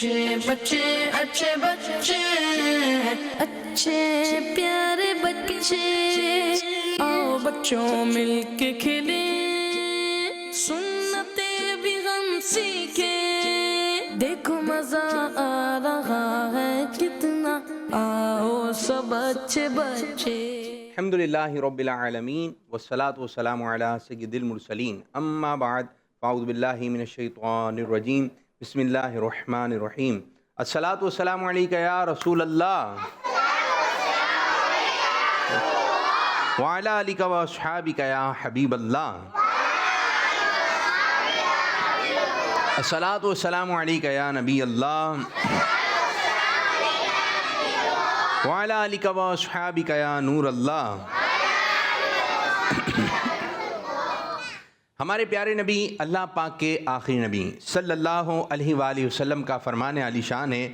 अच्छे बच्चे अच्छे प्यारे बच्चे आओ बच्चों मिलके खेले सुन्नते भी हम सीखे देखो मजा आ रहा है कितना आओ सब अच्छे बच्चे। अल्हम्दुलिल्लाहि रब्बिल आलमीन वस्सलातु वस्सलामु अला सय्यिदिल मुरसलीन अम्मा बाद फ़अऊज़ु बिल्लाहि मिनश शैतानिर रजीम बिस्मिल्लाहिर रहमानिर रहीम अस्सलातु वस्सलामु अलैका या रसूल अल्लाह व अला आलिका व अस्हाबिका या हबीब अल्लाह अस्सलातु वस्सलामु अलैका या नबी अल्लाह व अला आलिका व अस्हाबिका या नूर अल्लाह। हमारे प्यारे नबी अल्लाह पाक के आखिरी नबी सल्लल्लाहु अलैहि वसल्लम का फरमान आली शान है,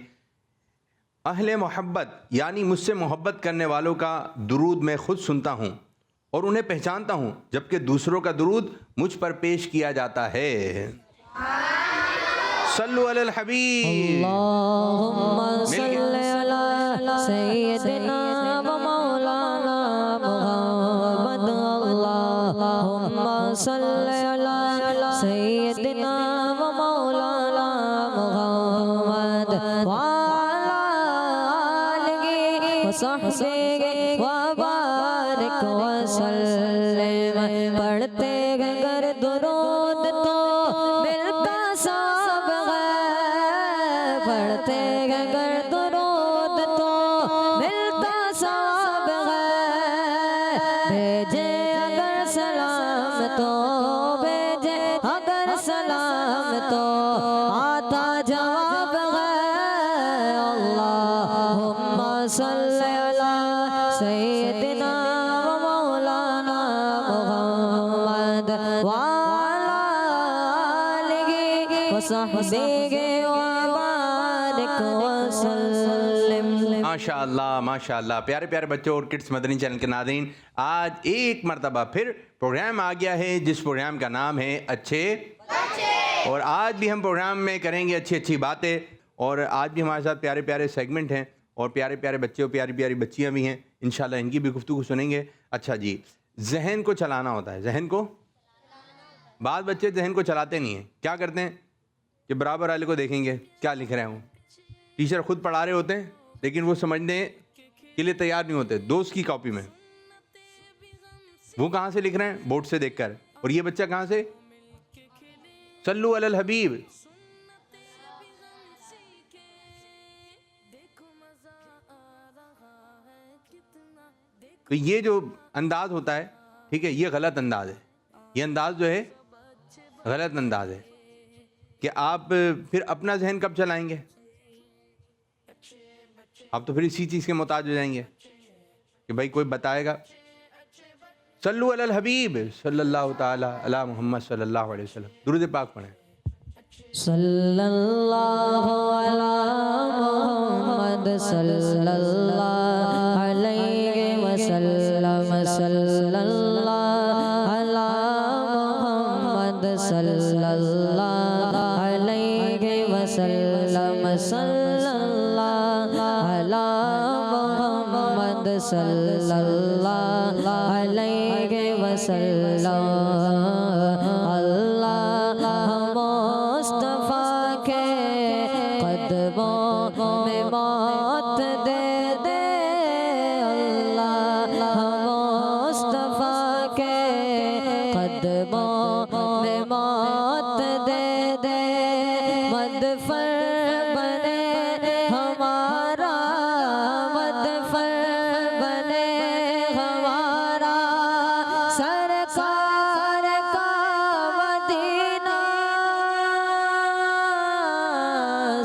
अहले मोहब्बत यानी मुझसे मोहब्बत करने वालों का दुरूद मैं खुद सुनता हूँ और उन्हें पहचानता हूँ, जबकि दूसरों का दुरूद मुझ पर पेश किया जाता है। सल्लु अलल हबीब अल्लाहुम्मा सल्ली अला सय्यिदिना व मौलाना मुहम्मद अल्लाहुम्मा सल्ली अला सय्यिदिना व मौलाना मुहम्मद व अला आलिहि व सहबिहि व बारिक व सल्लिम। पढ़ते अगर दुरूद तो मिलता सब पढ़ते अगर दुरूद तो मिलता सब भेजे अगर सलाम तो भेजे अगर सलाम तो आता जवाब अल्लाहुम्मा सल्ली अला सय्यिदिना व मौलाना मुहम्मद व अला आलिहि व सहबिहि माशाअल्लाह माशाअल्लाह। प्यारे प्यारे बच्चों और किड्स मदनी चैनल के नाज़रीन, आज एक मरतबा फिर प्रोग्राम आ गया है जिस प्रोग्राम का नाम है अच्छे बच्चे। और आज भी हम प्रोग्राम में करेंगे अच्छी अच्छी बातें और आज भी हमारे साथ प्यारे प्यारे सेगमेंट हैं और प्यारे प्यारे बच्चे और प्यारी प्यारी बच्चियाँ भी हैं। इंशाल्लाह इनकी भी गुफ्तगू सुनेंगे। अच्छा जी, जहन को चलाना होता है, जहन को बाद बच्चे जहन को चलाते नहीं हैं। क्या करते हैं कि बराबर वाले को देखेंगे क्या लिख रहे हैं, टीचर खुद पढ़ा रहे होते हैं लेकिन वो समझने के लिए तैयार नहीं होते। दोस्त की कॉपी में वो कहाँ से लिख रहे हैं, बोर्ड से देखकर, और ये बच्चा कहाँ से। सल्लु अलल हबीब। तो ये जो अंदाज होता है, ठीक है, ये गलत अंदाज है। ये अंदाज जो है गलत अंदाज है कि आप फिर अपना जहन कब चलाएंगे। आप तो फिर इसी चीज़ के मोहताज हो जाएंगे कि भाई कोई बताएगा। सल्लु अलल हबीब सल्लल्लाहु ताला अला मुहम्मद सल्लल्लाहु अलैहि वसल्लम। दुरूद पाक पढ़ें। सल्लल्लाहु अला मुहम्मद सल्लल्लाहु अलैहि वसल्लम। सल्लल्लाहु अला मुहम्मद सल्लल्लाहु अलैहि वसल्लम। सल्लल्लाहु अला मुहम्मद सल्लल्लाहु अलैहि वसल्लम। अल्लाह मुस्तफा के कदमों में मौत दे दे। अल्लाह मुस्तफा के कदमों में मौत दे दे। मदफर बने हमारा, मदफर बने हमारा, सरकार का मदीना।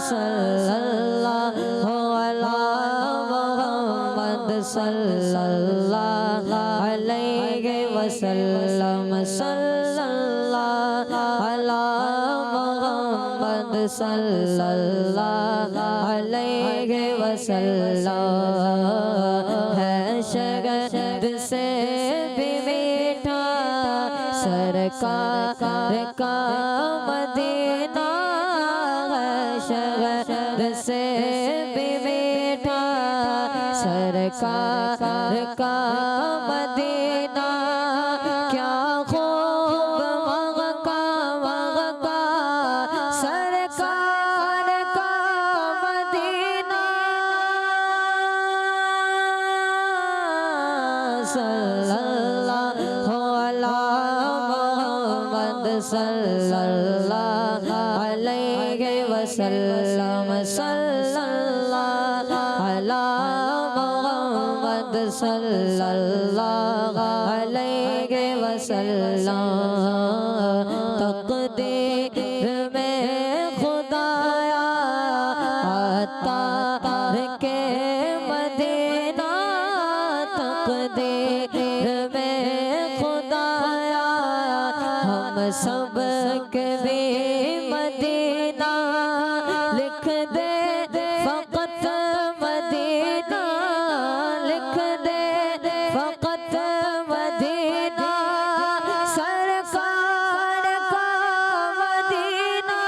सल्लल्लाहु अला मुहम्मद सल्लल्लाहु अलैहि वसल्लम। सल्लल्लाहु अला मुहम्मद सल्लल्लाहु अलैहि वसल्लम। है शगद से भी मीठा सरकार का मदीना। है शगद से भी मीठा सरकार का मदीना क्या खूब मक्का सरकार का मदीना सल्लल्लाहु अला मुहम्मद सल्लल्लाहु अलैहि वसल्लम सल्लल्लाहु अला मुहम्मद सल्लल्लाहु अलैहि वसल्लम तकदीर में खुदाया अतार के मदीना तकदीर में खुदाया हम सब के भी मदीना लिख दे फकत मदीना लिख दे फकत मदीना सरकार का मदीना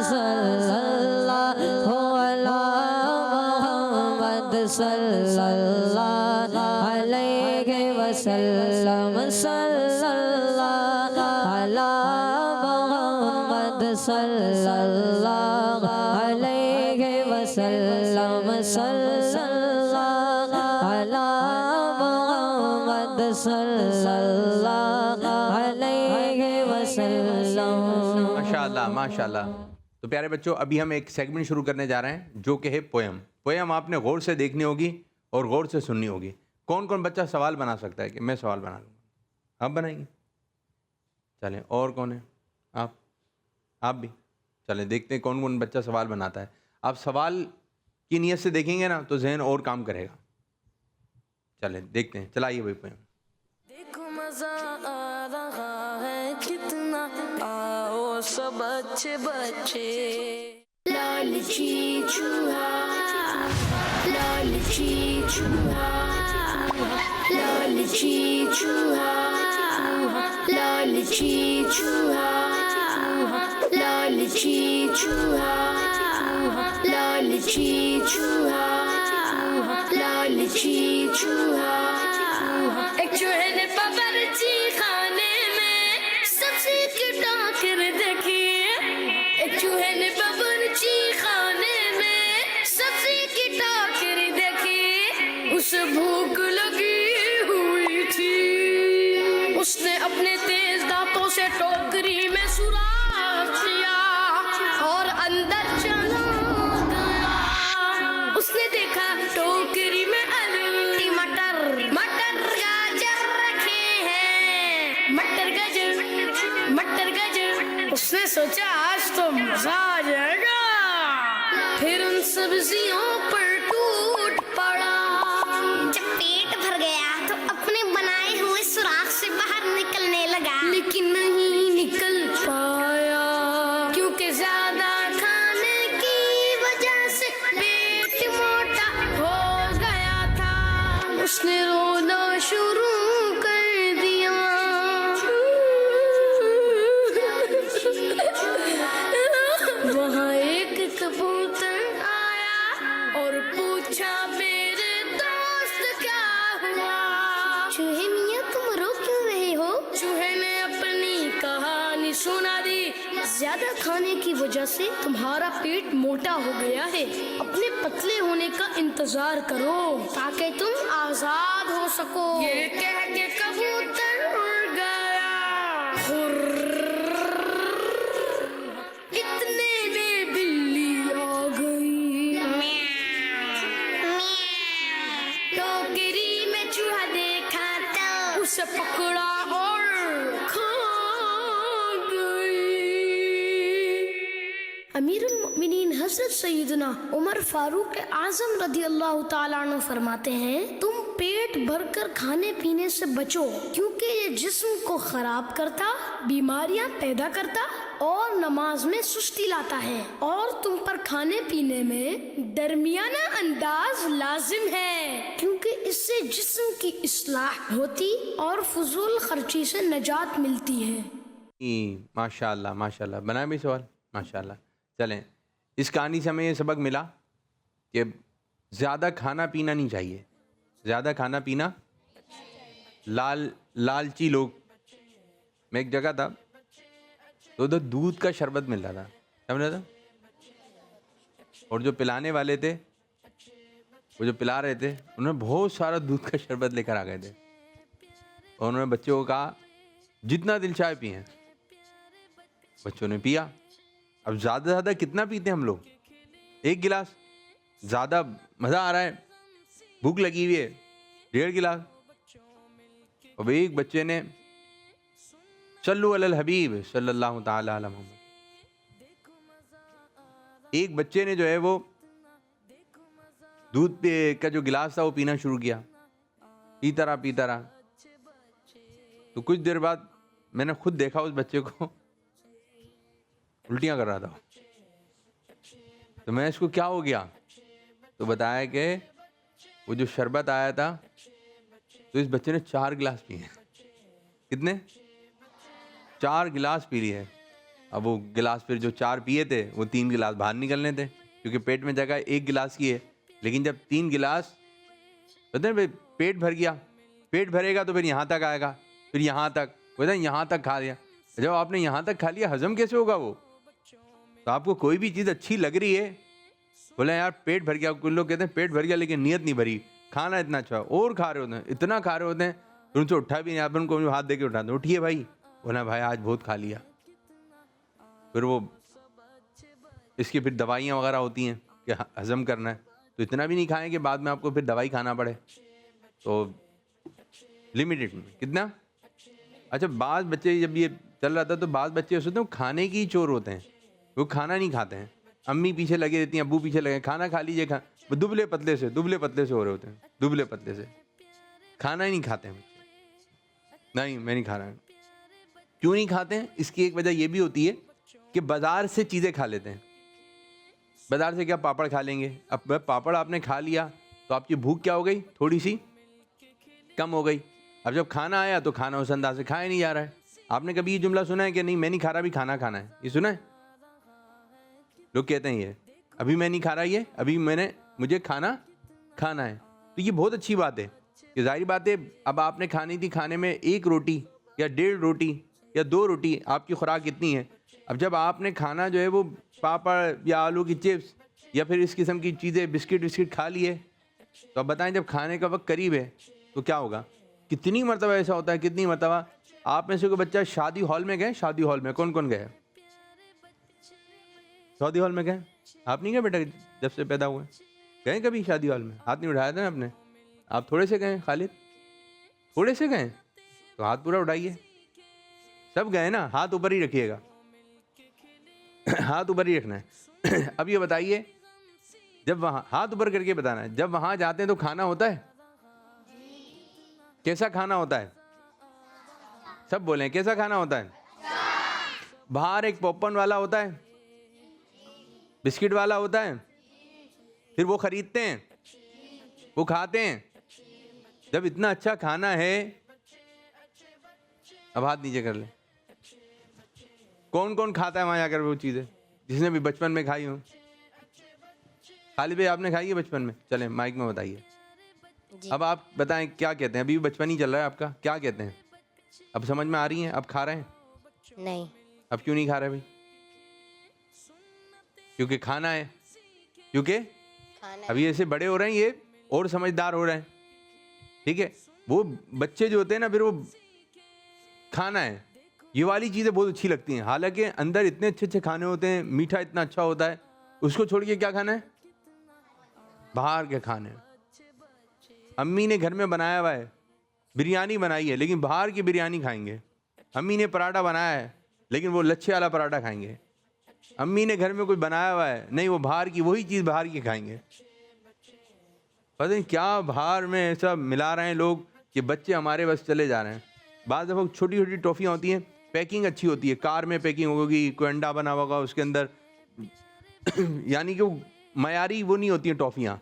सल्लल्लाहु अला मुहम्मद सल्लल्लाहु अलैहि वसल्लम सल्लल्लाहु अला मुहम्मद सल्लल्लाहु अलैहि वसल्लम सल्लल्लाहु अला मुहम्मद सल्लल्लाहु अलैहि वसल्लम। माशाल्लाह माशाल्लाह। तो प्यारे बच्चों, अभी हम एक सेगमेंट शुरू करने जा रहे हैं जो कि है पोयम। पोयम आपने गौर से देखनी होगी और गौर से सुननी होगी। कौन कौन बच्चा सवाल बना सकता है कि मैं सवाल बना लूँगा? आप बनाएंगे? चलें, और कौन है? आप भी चलें, देखते हैं कौन कौन बच्चा सवाल बनाता है। आप सवाल की नीयत से देखेंगे ना तो जहन और काम करेगा। चलें देखते हैं, चलाइए भाई पोयम। देखो मजा आ रहा है कितना, आओ सब अच्छे बच्चे। लालची चूहा, लालची चूहा, लालची चूहा, लालची चूहा, लालची चूहा, लालची चूहा, लालची चूहा। एक चूहे ने बावर्ची खाने में सबसे किटा कर देखी। एक चूहे ने बावर्ची खाने में सबसे किटा कर देखी। उसे भूख लगी हुई थी, उसने अपने तेज दांतों से टोकरी में सुराख किया और अंदर चला गया। उसने देखा टोकरी में आलू मटर मटर गाजर रखे हैं, मटर गाजर। उसने सोचा आज तो मजा आ जाएगा। फिर उन सब्जियों पर टूट पड़ा। जब पेट भर गया तो अपने बनाए हुए सुराख से बाहर निकलने लगा, लेकिन नहीं निकल पाया क्योंकि ज्यादा खाने की वजह से पेट मोटा हो गया था। उसने रोना शुरू कर दिया। वहाँ एक कबूतर आया और पूछा मेरे दोस्त क्या हुआ। चूहे मियाँ तुम रो क्यों रहे हो? चूहे ने अपनी कहानी सुना दी। ज्यादा खाने की वजह से तुम्हारा पेट मोटा हो गया है। अपने पतले होने का इंतजार करो ताकि तुम आजाद हो सको। ये कह के कबूतर उड़ गया। इतने में बिल्ली आ गई। टोकरी में चूहा देखा तो उसे पकड़ा और खा गई। अमीरुल मोमिनीन हज़रत सैयदना उमर फारूक आज़म रज़ी अल्लाह ताला अन्हु फरमाते हैं, तुम पेट भरकर खाने पीने से बचो क्योंकि ये जिस्म को खराब करता, बीमारियां पैदा करता और नमाज में सुस्ती लाता है। और तुम पर खाने पीने में दरमियाना अंदाज लाजिम है क्योंकि इससे जिस्म की इस्लाह होती और फजूल खर्ची से नजात मिलती है। माशाल्लाह माशाल्लाह। बनाए भी सवाल? माशाल्लाह। चलें, इस कहानी से हमें ये सबक मिला कि ज़्यादा खाना पीना नहीं चाहिए, ज़्यादा खाना पीना लालची लोग। मैं एक जगह था तो उधर दूध का शरबत मिल रहा था, समझ रहा था, और जो पिलाने वाले थे, वो जो पिला रहे थे, उन्होंने बहुत सारा दूध का शरबत लेकर आ गए थे और उन्होंने बच्चों को कहा जितना दिल चाहे पिए। बच्चों ने पिया। अब ज़्यादा से ज़्यादा कितना पीते हैं हम लोग? 1 गिलास। ज़्यादा मज़ा आ रहा है, भूख लगी हुई है, 1.5 गिलास। अब एक बच्चे ने सल्लु अलल हबीब सल्लल्लाहु ताला अलैहि वसल्लम, एक बच्चे ने जो है वो दूध का जो गिलास था वो पीना शुरू किया, पीता रहा। तो कुछ देर बाद मैंने खुद देखा उस बच्चे को उल्टियां कर रहा था। तो मैं इसको क्या हो गया, तो बताया कि वो जो शरबत आया था तो इस बच्चे ने 4 गिलास पिए। कितने? 4 गिलास पी लिए। अब वो गिलास फिर जो 4 पिए थे वो 3 गिलास बाहर निकलने थे क्योंकि पेट में जगह 1 गिलास की है। लेकिन जब 3 गिलास, पता है, पेट भर गया, पेट भरेगा तो फिर यहाँ तक आएगा, फिर यहाँ तक, पता है, यहाँ तक खा लिया। जब आपने यहाँ तक खा लिया, हजम कैसे होगा वो? तो आपको कोई भी चीज़ अच्छी लग रही है, बोले यार पेट भर गया। कुछ लोग कहते हैं पेट भर गया लेकिन नीयत नहीं भरी, खाना इतना अच्छा, और खा रहे होते हैं, इतना खा रहे होते हैं, तो उनसे उठा भी नहीं। आप उनको हाथ दे के उठा दो, उठिए भाई, बोला भाई आज बहुत खा लिया। फिर वो इसकी फिर दवाइयाँ वगैरह होती हैं कि हजम करना है, तो इतना भी नहीं खाएं कि बाद में आपको फिर दवाई खाना पड़े। तो लिमिटेड में कितना। अच्छा, बाज़ बच्चे, जब ये चल रहा था तो बाज़ बच्चे होते हैं खाने की चोर होते हैं, वो खाना नहीं खाते हैं। अम्मी पीछे लगे रहती हैं, अब्बू पीछे लगे, खाना खा लीजिए, वो दुबले पतले से हो रहे होते हैं, दुबले पतले से खाना ही नहीं खाते हैं बच्चे। नहीं, मैं नहीं खा रहा। क्यों नहीं खाते हैं? इसकी एक वजह ये भी होती है कि बाज़ार से चीज़ें खा लेते हैं। बाज़ार से क्या, पापड़ खा लेंगे। अब पापड़ आपने खा लिया तो आपकी भूख क्या हो गई, थोड़ी सी कम हो गई। अब जब खाना आया तो खाना उस अंदाज से खाया नहीं जा रहा है। आपने कभी ये जुमला सुना है कि नहीं मैं नहीं खा रहा, अभी खाना खाना है? ये सुना है? लोग कहते हैं ये अभी मैं नहीं खा रहा, ये अभी मुझे खाना खाना है। तो ये बहुत अच्छी बात है कि जाहिर बात है अब आपने खानी थी, खाने में 1 रोटी या 1.5 रोटी या 2 रोटी, आपकी खुराक कितनी है। अब जब आपने खाना जो है वो पापड़ या आलू की चिप्स या फिर इस किस्म की चीज़ें, बिस्किट खा लिए, तो अब बताएं जब खाने का वक्त करीब है तो क्या होगा। कितनी मरतबा ऐसा होता है, कितनी मरतबा आप में से कोई बच्चा शादी हॉल में गए? शादी हॉल में कौन कौन गए? शादी हॉल में गए? आप नहीं गए बेटा जब से पैदा हुए? गए कभी शादी हॉल में? हाथ नहीं उठाया था ना आपने? आप थोड़े से गए खालिद? थोड़े से गए तो हाथ पूरा उठाइए। सब गए ना? हाथ ऊपर ही रखिएगा, हाथ ऊपर ही रखना है। अब ये बताइए, जब वहाँ हाथ ऊपर करके बताना है, जब वहाँ जाते हैं तो खाना होता है? कैसा खाना होता है? सब बोले कैसा खाना होता है? बाहर एक पॉपकॉर्न वाला होता है, बिस्किट वाला होता है, फिर वो खरीदते हैं, वो खाते हैं। जब इतना अच्छा खाना है, अब हाथ नीचे कर ले, कौन कौन खाता है वहां जाकर वो चीजें, जिसने भी बचपन में खाई हो? खालिद भाई आपने खाई है बचपन में? चलें माइक में बताइए। अब आप बताएं क्या कहते हैं? अभी भी बचपन ही चल रहा है आपका, क्या कहते हैं? अब समझ में आ रही है? अब खा रहे हैं? नहीं। अब क्यों नहीं खा रहे भाई? क्योंकि खाना है, क्योंकि अभी ऐसे बड़े हो रहे हैं ये और समझदार हो रहे हैं, ठीक है। वो बच्चे जो होते हैं ना, फिर वो खाना है, ये वाली चीज़ें बहुत अच्छी लगती हैं। हालांकि अंदर इतने अच्छे अच्छे खाने होते हैं, मीठा इतना अच्छा होता है, उसको छोड़ के क्या खाना है? बाहर के खाने। अम्मी ने घर में बनाया हुआ है, बिरयानी बनाई है, लेकिन बाहर की बिरयानी खाएंगे। अम्मी ने पराठा बनाया है, लेकिन वो लच्छे वाला पराठा खाएंगे। अम्मी ने घर में कुछ बनाया हुआ है, नहीं, वो बाहर की वही चीज़ बाहर की खाएंगे। पता नहीं क्या बाहर में ऐसा मिला रहे हैं लोग कि बच्चे हमारे बस चले जा रहे हैं। बाद दफ़ा छोटी छोटी टॉफ़ियाँ होती हैं, पैकिंग अच्छी होती है, कार में पैकिंग होगी, कोई अंडा बना होगा उसके अंदर, यानी कि वो मयारी वो नहीं होती हैं टॉफ़ियाँ,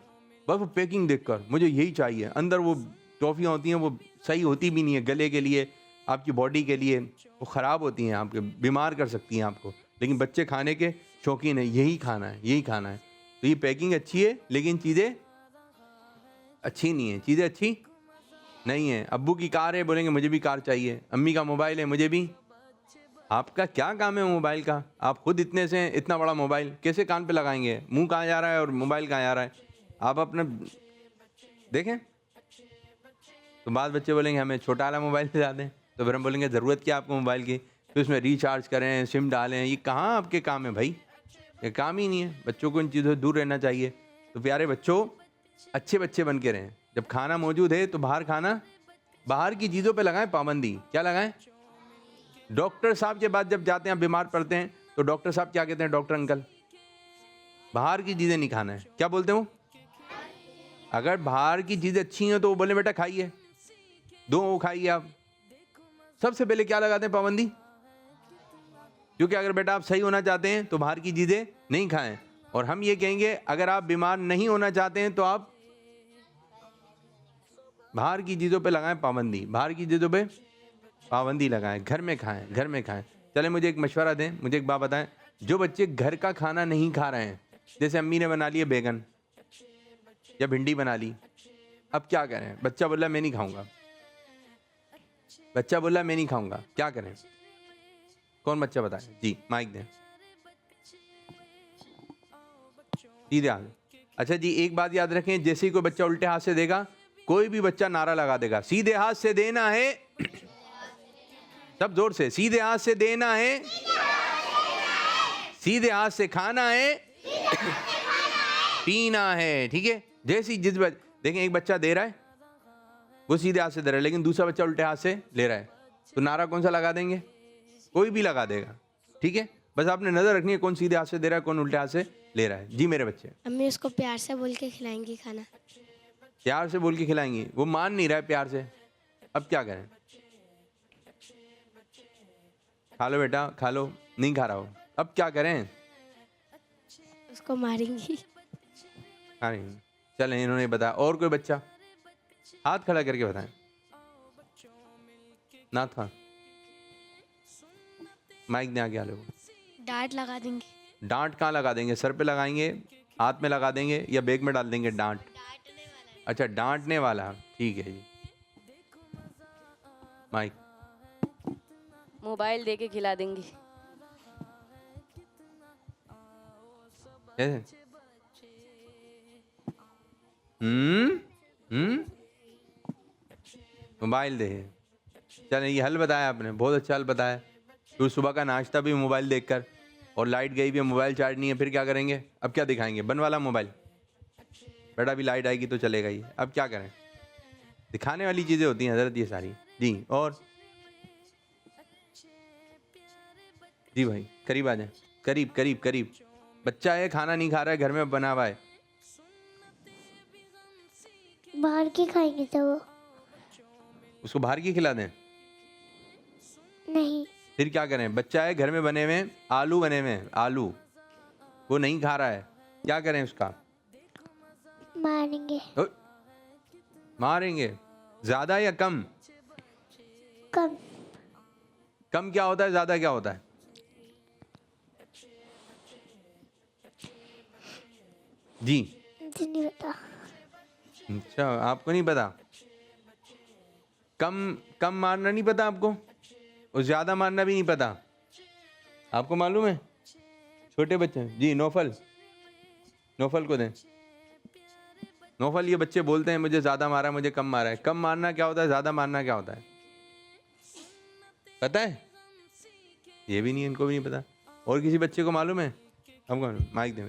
बस वो पैकिंग देखकर मुझे यही चाहिए। अंदर वो टॉफ़ियाँ होती हैं वो सही होती भी नहीं है, गले के लिए, आपकी बॉडी के लिए वो ख़राब होती हैं, आपके बीमार कर सकती हैं आपको। लेकिन बच्चे खाने के शौकीन है, यही खाना है, यही खाना है। तो ये पैकिंग अच्छी है लेकिन चीज़ें अच्छी नहीं है, चीज़ें अच्छी नहीं है। अब्बू की कार है, बोलेंगे मुझे भी कार चाहिए। अम्मी का मोबाइल है, मुझे भी। आपका क्या काम है मोबाइल का? आप खुद इतने से इतना बड़ा मोबाइल कैसे कान पे लगाएंगे? मुंह कहाँ जा रहा है और मोबाइल कहाँ जा रहा है? आप अपना देखें। तो बाद बच्चे बोलेंगे हमें छोटा वाला मोबाइल दिला दें। तो फिर हम बोलेंगे ज़रूरत क्या आपको मोबाइल की? तो उसमें रिचार्ज करें, सिम डालें। ये कहाँ आपके काम है भाई? ये काम ही नहीं है। बच्चों को इन चीज़ों से दूर रहना चाहिए। तो प्यारे बच्चों, अच्छे बच्चे बन के रहें। जब खाना मौजूद है तो बाहर खाना, बाहर की चीज़ों पे लगाएं पाबंदी। क्या लगाएं? डॉक्टर साहब के पास जब जाते हैं, बीमार पड़ते हैं, तो डॉक्टर साहब क्या कहते हैं? डॉक्टर अंकल बाहर की चीज़ें नहीं खाना है। क्या बोलते हैं वो? अगर बाहर की चीज़ें अच्छी हैं तो वो बोले बेटा खाइए, दो वो खाइए। आप सबसे पहले क्या लगाते हैं? पाबंदी। क्योंकि अगर बेटा आप सही होना चाहते हैं तो बाहर की चीज़ें नहीं खाएं। और हम ये कहेंगे अगर आप बीमार नहीं होना चाहते हैं तो आप बाहर की चीज़ों पे लगाएं पाबंदी। बाहर की चीज़ों पे पाबंदी लगाएं, घर में खाएं, घर में खाएं। चले मुझे एक मशवरा दें, मुझे एक बात बताएं। जो बच्चे घर का खाना नहीं खा रहे हैं, जैसे अम्मी ने बना लिए बैगन या भिंडी बना ली, अब क्या करें? बच्चा बोला मैं नहीं खाऊंगा, बच्चा बोला मैं नहीं खाऊंगा, क्या करें? कौन बच्चा बताए? जी माइक दें। सीधे हाथ। अच्छा जी, एक बात याद रखें, जैसे ही कोई बच्चा उल्टे हाथ से देगा, कोई भी बच्चा नारा लगा देगा, सीधे हाथ से देना है। सब जोर से, सीधे हाथ से देना है, सीधे हाथ से खाना है, पीना है। ठीक है? जैसी देखें एक बच्चा दे रहा है, वो सीधे हाथ से दे रहा है, लेकिन दूसरा बच्चा उल्टे हाथ से ले रहा है, तो नारा कौन सा लगा देंगे? कोई भी लगा देगा। ठीक है? बस आपने नजर रखनी है कौन सीधे हाथ से दे रहा है, कौन उल्टे हाथ से ले रहा है। जी मेरे बच्चे। अम्मी उसको प्यार से बोल के खिलाएंगी खाना। प्यार से बोल के खिलाएंगी, वो मान नहीं रहा है प्यार से, अब क्या करें? खा लो बेटा, खा लो, नहीं खा रहा हो, अब क्या करें? उसको मारेंगी। हाँ नहीं, चलें, इन्होंने बताया। और कोई बच्चा हाथ खड़ा करके बताएं। नाथ खान, माइक दे आगे लोगों। डांट लगा देंगे। डांट कहाँ लगा देंगे? सर पे लगाएंगे, हाथ में लगा देंगे या बैग में डाल देंगे? डांट। अच्छा, डांटने वाला, ठीक है जी। माइक। मोबाइल दे के खिला देंगी। कैसे? मोबाइल दे। चले, ये हल बताया आपने, बहुत अच्छा हल बताया। तो सुबह का नाश्ता भी मोबाइल देखकर, और लाइट गई भी है, मोबाइल चार्ज नहीं है, फिर क्या करेंगे? अब क्या दिखाएंगे? बन वाला मोबाइल। बेटा अभी लाइट आएगी तो चलेगा ही, अब क्या करें? दिखाने वाली चीज़ें होती हैं हजरत ये सारी। जी और जी भाई करीब आ जाए, करीब करीब करीब। बच्चा है, खाना नहीं खा रहा है, घर में बना हुआ है, बाहर की खाएंगे तो वो उसको बाहर की खिला दें? नहीं। फिर क्या करें? बच्चा है, घर में बने हुए आलू बने हुए, आलू वो नहीं खा रहा है, क्या करें उसका? मारेंगे। मारेंगे। ज्यादा या कम? कम। कम क्या होता है, ज्यादा क्या होता है? जी मुझे नहीं पता। अच्छा, आपको नहीं पता? कम कम मारना नहीं पता आपको, और ज्यादा मारना भी नहीं पता आपको? मालूम है? छोटे बच्चे। जी नौफल, नौफल को दें। नौफल, ये बच्चे बोलते हैं मुझे ज्यादा मारा, मुझे कम मारा है। कम मारना क्या होता है, ज्यादा मारना क्या होता है, पता है? ये भी नहीं, इनको भी नहीं पता। और किसी बच्चे को मालूम है? हमको माइक दे,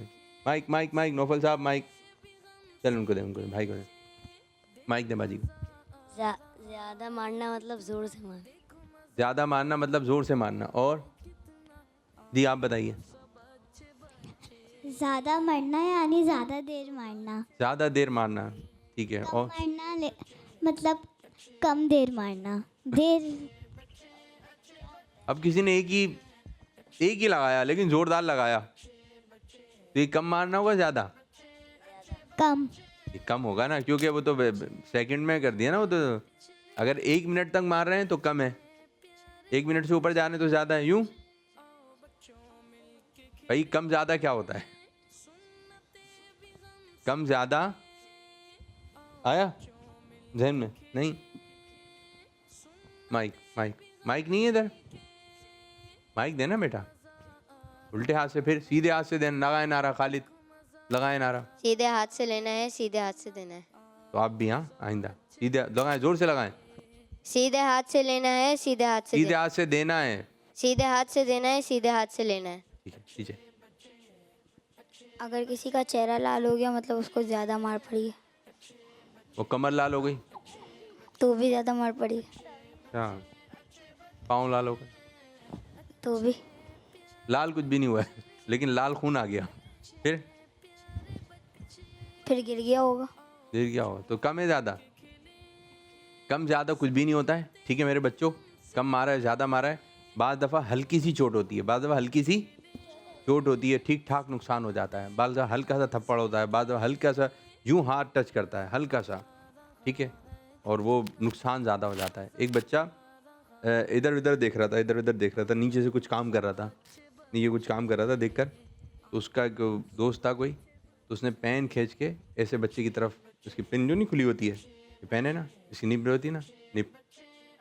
माइक माइक माइक। नौफल साहब माइक, चल उनको दे, उनको दे, भाई को दे माइक, दे बाजी को। ज्यादा मारना मतलब जोर से मारना। ज्यादा मारना मतलब जोर से मारना। और जी आप बताइए। ज्यादा मरना यानी ज्यादा देर मारना। ज्यादा देर मारना, ठीक है। और मारना मतलब कम देर मारना। देर। अब किसी ने एक ही लगाया, लेकिन जोरदार लगाया, तो ये कम मारना होगा, ज्यादा? कम। ये कम होगा ना, क्योंकि वो तो सेकंड में कर दिया ना। वो तो अगर 1 मिनट तक मार रहे हैं तो कम है, 1 मिनट से ऊपर जा रहे हैं तो ज्यादा है। यूं भाई कम ज़्यादा क्या होता है? कम ज़्यादा आया जहन में? नहीं, माइक माइक माइक नहीं है इधर, माइक देना बेटा। उल्टे हाथ से, फिर सीधे हाथ से देना। लगाए नारा खालिद, लगाए नारा। सीधे हाथ से लेना है, सीधे हाथ से देना है। तो आप भी हाँ आइंदा सीधे लगाएं, जोर से लगाएं। सीधे हाथ से लेना है, सीधे हाथ से सीधे हाथ से देना है, सीधे हाथ से देना है, सीधे हाथ से लेना है। ठीक है नीचे। अगर किसी का चेहरा लाल हो गया मतलब उसको ज़्यादा मार पड़ी है, वो कमर लाल हो गई, तो भी ज़्यादा मार पड़ी है, हाँ पाँव लाल हो गए, तो भी। लाल कुछ भी नहीं हुआ है लेकिन लाल खून आ गया, फिर गिर गया होगा। गिर गया हो तो कम है ज़्यादा? कम ज़्यादा कुछ भी नहीं होता है, ठीक है मेरे बच्चों। कम मारा है, ज़्यादा मारा है, बाज़ दफ़ा हल्की सी चोट होती है, बाज़ दफ़ा हल्की सी चोट होती है, ठीक ठाक नुकसान हो जाता है। बाज़ दफ़ा हल्का सा थप्पड़ होता है, बाज़ दफ़ा हल्का सा यूँ हाथ टच करता है, हल्का सा, ठीक है, और वो नुकसान ज़्यादा हो जाता है। एक बच्चा इधर उधर देख रहा था, इधर उधर देख रहा था, नीचे से कुछ काम कर रहा था, नीचे कुछ काम कर रहा था, देखकर तो उसका एक दोस्त था कोई, तो उसने पेन खींच के ऐसे बच्चे की तरफ, उसकी पेन जो नहीं खुली होती है, ये पेन है ना, इसकी निब होती है ना, निब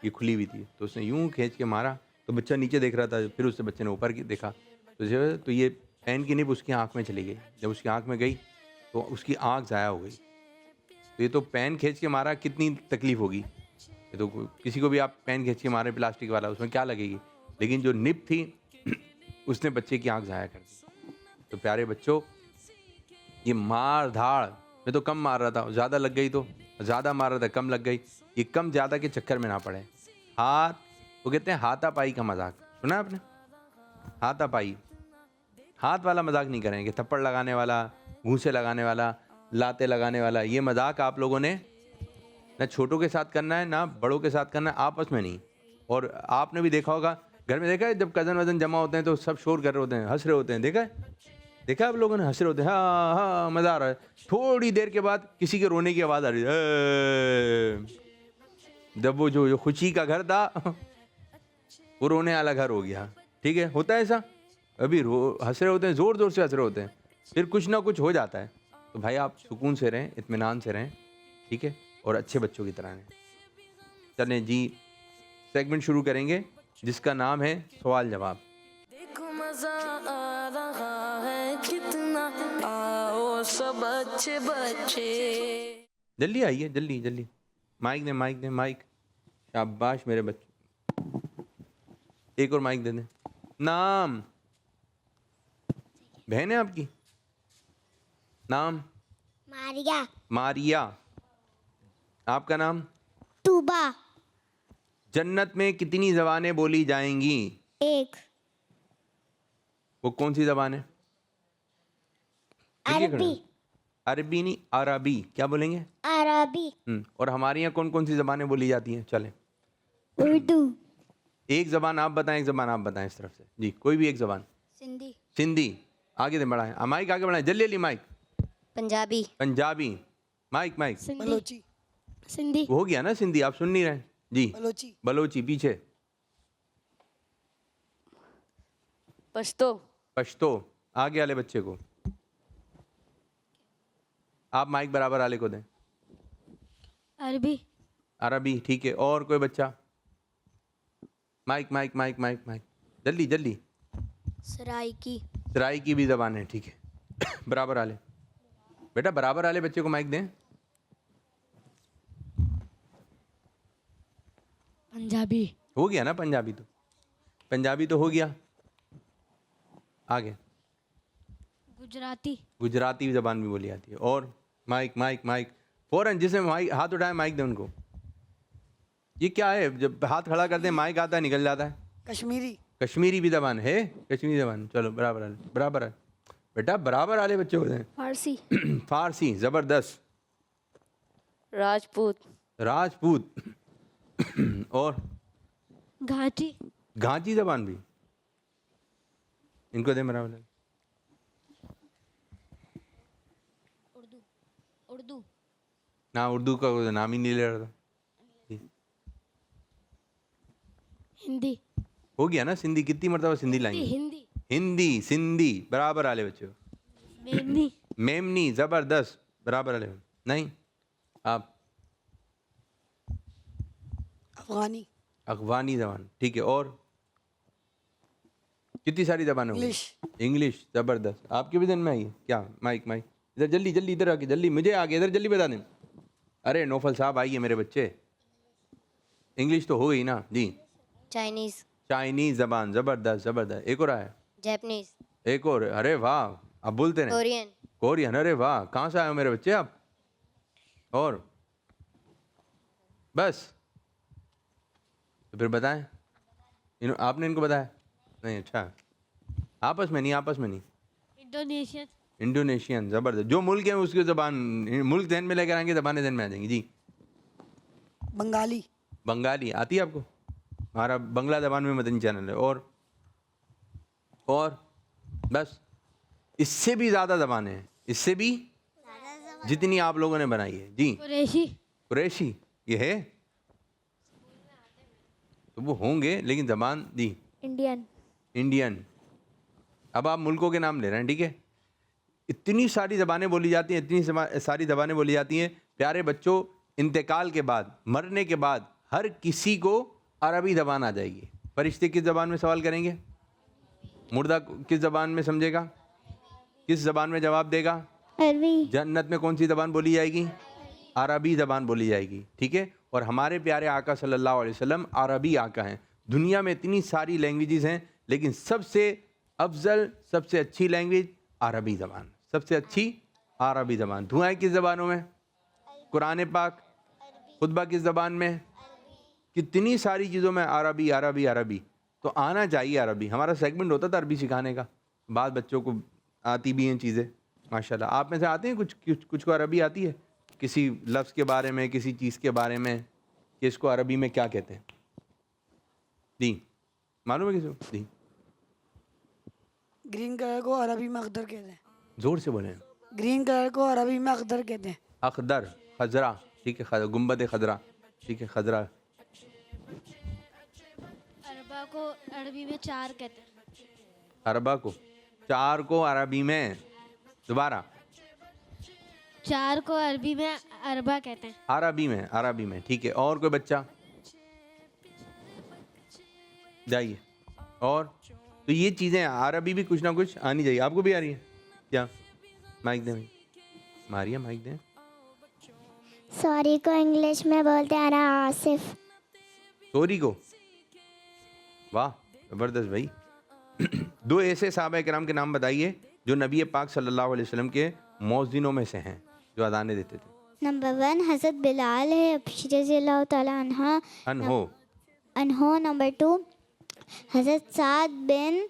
ये खुली हुई थी, तो उसने यूं खींच के मारा, तो बच्चा नीचे देख रहा था, फिर उससे बच्चे ने ऊपर की देखा, तो ये पेन की निब उसकी आँख में चली गई। जब उसकी आँख में गई तो उसकी आँख ज़ाया हो गई। तो ये तो पेन खींच के मारा, कितनी तकलीफ़ होगी। ये तो किसी को भी आप पेन खींच के मारे प्लास्टिक वाला, उसमें क्या लगेगी, लेकिन जो निब थी उसने बच्चे की आँख ज़ाया कर दी। तो प्यारे बच्चों, ये मार धाड़ में तो कम मार रहा था, ज़्यादा लग गई तो ज़्यादा मार रहा था, कम लग गई। ये कम ज़्यादा के चक्कर में ना पड़े। हाथ, वो कहते हैं हाथापाई का मजाक, सुना आपने? हाथापाई, हाथ वाला मजाक नहीं करेंगे, थप्पड़ लगाने वाला, घूंसे लगाने वाला, लाते लगाने वाला, ये मजाक आप लोगों ने ना छोटों के साथ करना है ना बड़ों के साथ करना है, आपस में नहीं। और आपने भी देखा होगा, घर में देखा है जब कज़न वज़न जमा होते हैं तो सब शोर कर रहे होते हैं, हंस रहे होते हैं, देखा है? देखा आप लोगों ने? हंस रहे होते हैं, हाँ हाँ मज़ा आ रहा है। थोड़ी देर के बाद किसी के रोने की आवाज़ आ रही है, जब वो जो खुशी का घर था वो रोने वाला घर हो गया, ठीक है, होता है ऐसा। अभी हंस रहे होते हैं, ज़ोर ज़ोर से हंस रहे होते हैं, फिर कुछ ना कुछ हो जाता है। तो भाई आप सुकून से रहें, इत्मीनान से रहें, ठीक है, और अच्छे बच्चों की तरह रहें। चलें जी, सेगमेंट शुरू करेंगे जिसका नाम है सवाल जवाब। देखो मजा आ रहा है कितना, आओ सब अच्छे बच्चे। जल्दी आइए, जल्दी जल्दी, माइक दे, माइक दे, माइक। शाबाश मेरे बच्चे, एक और माइक दे दें। नाम, बहन है आपकी? नाम? मारिया। मारिया। आपका नाम? तूबा। जन्नत में कितनी ज़बानें बोली जाएंगी? एक। वो कौन सी ज़बान है? देखिए अरबी। खड़े। अरबी नहीं, अरबी। क्या बोलेंगे? अरबी। और हमारे यहाँ कौन कौन सी ज़बानें बोली जाती हैं? चलें, उर्दू। एक ज़बान आप बताएं, एक ज़बान आप बताएं, इस तरफ से जी, कोई भी एक ज़बान। सिंधी। सिंधी। आगे दे बढ़ाएं, माइक आगे बढ़ाएं, जल्दी जल्दी mic. Punjabi. Punjabi. Mic mic. Balochi. Sindhi. वो हो गया ना सिंधी, आप सुन नहीं रहे जी। बलोची। बलोची पीछे। पश्तो। पश्तो। आगे वाले बच्चे को आप माइक बराबर वाले को दें। अरबी। अरबी, ठीक है। और कोई बच्चा? Mic mic mic mic mic, जल्दी जल्दी। सराइकी। सराई की भी ज़बान है, ठीक है। बराबर वाले बेटा, बराबर वाले बच्चे को माइक दें। पंजाबी। हो गया ना पंजाबी, तो पंजाबी तो हो गया। आगे गुजराती। गुजराती ज़बान भी बोली जाती है। और माइक माइक माइक, फ़ौरन जिसने माइक हाथ उठाए माइक दे उनको। ये क्या है, जब हाथ खड़ा करते हैं माइक आता है, निकल जाता है। कश्मीरी। कश्मीरी भी ज़बान है, कश्मीरी ज़बान। चलो बराबर वाले, बराबर है बेटा, बराबर वाले बच्चे होते हैं। फारसी। फारसी, ज़बरदस्त। राजपूत। राजपूत। और घाटी। घाटी ज़बान भी, इनको दे बराबर वाले। उर्दू। ना, उर्दू का कोई नाम ही नहीं ले रहा था। हिंदी। हो गया ना सिंधी, कितनी मरतबा सिंधी लाएंगे? हिंदी। हिंदी, सिंधी बराबर वाले बच्चों। मेमनी। मेमनी ज़बरदस्त बराबर वाले। नहीं आप अफगानी। अफगानी ज़बान, ठीक है। और कितनी सारी ज़बानें होंगी? इंग्लिश ज़बरदस्त। आपके भी दिन में आई है क्या? माइक इधर जल्दी जल्दी, इधर आके जल्दी, मुझे आगे इधर जल्दी बता दें। अरे नौफल साहब आइए मेरे बच्चे। इंग्लिश तो हो गई ना जी। चाइनीज। चाइनीज़ ज़बान ज़बरदस्त ज़बरदस्त। एक और आया? जापानीज। एक और? अरे वाह, आप बोलते रहे। कोरियन। कोरियन, अरे वाह, कहाँ से आए हो मेरे बच्चे आप? और बस, तो फिर बताएं। आपने इनको बताया नहीं? अच्छा, आपस में नहीं, आपस में नहीं। इंडोनेशियन। इंडोनेशियन ज़बरदस्त। जो मुल्क है उसकी ज़बान, मुल्क ध्यान में लेकर आएंगे ज़बानें ध्यान में आ जाएंगी जी। बंगाली। बंगाली आती है आपको? हमारा बंगला ज़बान में मदनी चैनल है। और बस, इससे भी ज़्यादा ज़बानें हैं, इससे भी जितनी आप लोगों ने बनाई है जी। कुरैशी। कुरैशी ये है तो वो होंगे, लेकिन ज़बान जी इंडियन। इंडियन। अब आप मुल्कों के नाम ले रहे हैं, ठीक है। इतनी सारी ज़बानें बोली जाती हैं, इतनी सारी ज़बानें बोली जाती हैं। प्यारे बच्चों, इंतकाल के बाद, मरने के बाद हर किसी को अरबी ज़बान आ जाएगी। फरिश्ते किस ज़बान में सवाल करेंगे? मुर्दा किस ज़बान में समझेगा? किस ज़बान में जवाब देगा? अरबी। जन्नत में कौन सी ज़बान बोली जाएगी? अरबी ज़बान बोली जाएगी, ठीक है। और हमारे प्यारे आका सल्लल्लाहु अलैहि वसल्लम अरबी आका हैं। दुनिया में इतनी सारी लैंग्वेजेस हैं, लेकिन सबसे अफजल, सबसे अच्छी लैंग्वेज अरबी ज़बान, सबसे अच्छी अरबी ज़बान। दुआएं किस ज़बानों में? कुरान पाक। खुतबा किस ज़बान में? कितनी सारी चीज़ों में अरबी अरबी अरबी। तो आना चाहिए अरबी। हमारा सेगमेंट होता था अरबी सिखाने का, बाद बच्चों को आती भी हैं चीज़ें माशाल्लाह। आप में से आते हैं कुछ को अरबी आती है? किसी लफ्ज़ के बारे में, किसी चीज़ के बारे में कि इसको अरबी में क्या कहते हैं? जी मालूम है किसी को? जी। ग्रीन कलर को अरबी में अखदर कहते हैं। ज़ोर से बोलें। ग्रीन कलर को अरबी में अखदर कहते हैं। अखदर, खजरा, ठीक है। गुंबद खजरा, ठीक है, खजरा। अरबा को अरबी में चार कहते हैं। अरबा को, चार को अरबी में, दोबारा, चार को अरबी में अरबा कहते हैं। अरबी में, अरबी में, ठीक है। और कोई बच्चा जाइए। और तो ये चीज़ें अरबी भी कुछ ना कुछ आनी चाहिए। आपको भी आ रही है क्या? माइक दें भाई, मारिया माइक दें। सॉरी को इंग्लिश में बोलते हैं ना आसिफ। सॉरी को, वाह ज़बरदस्त भाई। दो ऐसे सहाबा किराम के नाम बताइए जो नबी पाक सल्लल्लाहु अलैहि वसल्लम के मौज़िनों में से हैं, जो अज़ानें देते थे। नंबर 1 हज़रत बिलाल है, रज़ी अल्लाह तआला अन्हो। नंबर 2 हज़रत साद बिन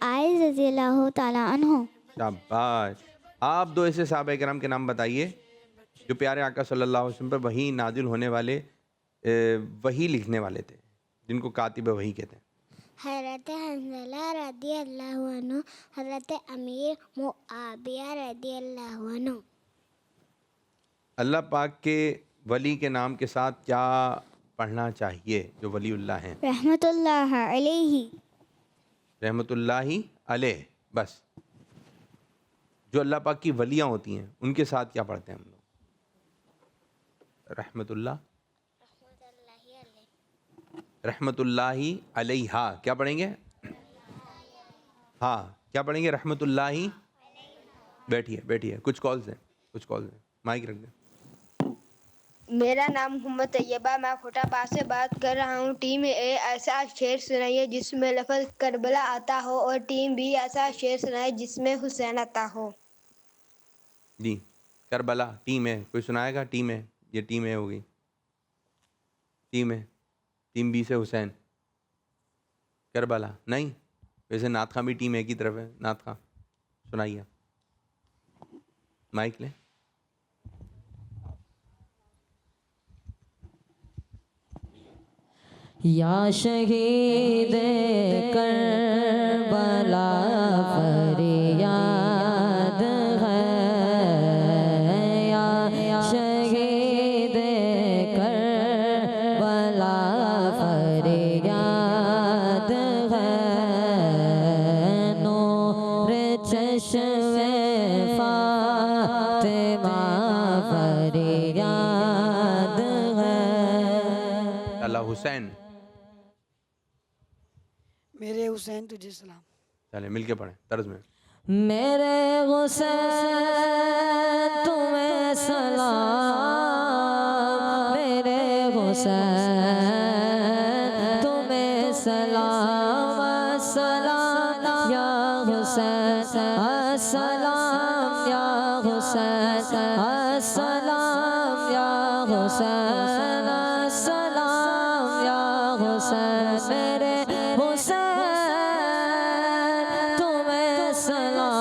आइज़ रज़ी अल्लाह तआला अन्हो। शाबाश। आप दो ऐसे सहाबा किराम के नाम बताइए जो प्यारे आका सल्लल्लाहु अलैहि वसल्लम पर वही नाजिल होने वाले, वही लिखने वाले थे, जिनको कातिब वही कहते हैं। हज़रत हंज़ला रज़ी अल्लाह अन्हु, हज़रत अमीर मुआविया रज़ी अल्लाह अन्हु। अल्लाह पाक के वली के नाम के साथ क्या पढ़ना चाहिए जो वलीउल्लाह हैं? रहमतुल्लाह अलैहि। रहमतुल्लाहि अलैह, बस। जो अल्लाह पाक की वलियाँ होती हैं उनके साथ क्या पढ़ते हैं हम लोग? रहमतुल्लाहि अलैहा, क्या पढ़ेंगे? हाँ, क्या पढ़ेंगे? रहमतुल्लाहि। बैठिए बैठिए, कुछ कॉल्स हैं, कुछ कॉल्स हैं, माइक रख दें। मेरा नाम मोहम्मद तैयबा, मैं खोटापास से बात कर रहा हूँ। टीम ए ऐसा शेर सुनाइए जिसमें लफ्ज़ करबला आता हो, और टीम बी ऐसा शेर सुनाए जिसमें हुसैन आता हो। जी, करबला टीम है, कोई सुनाएगा? टीम है, ये टीम है होगी, टीम है। टीम बी से हुसैन, करबला नहीं। वैसे नात खां भी टीम ए की तरफ है। नात खां सुनाइए, माइक लें। या शहीद करबला फरियाद है, या शहीद करबला फरियाद है। नो फातिमा फरियाद है। अल्लाह हुसैन, मेरे हुसैन तुझे सलाम। चले मिलके पढ़ें तर्ज में। मेरे हुसैन तुम्हें सलाम, मेरे हुसैन तुम्हें सलाम, अस्सलाम या हुसैन, अस्सलाम या हुसैन, अस्सलाम या हुसैन, अस्सलाम या हुसैन, मेरे हुसैन तुम्हें सलाम,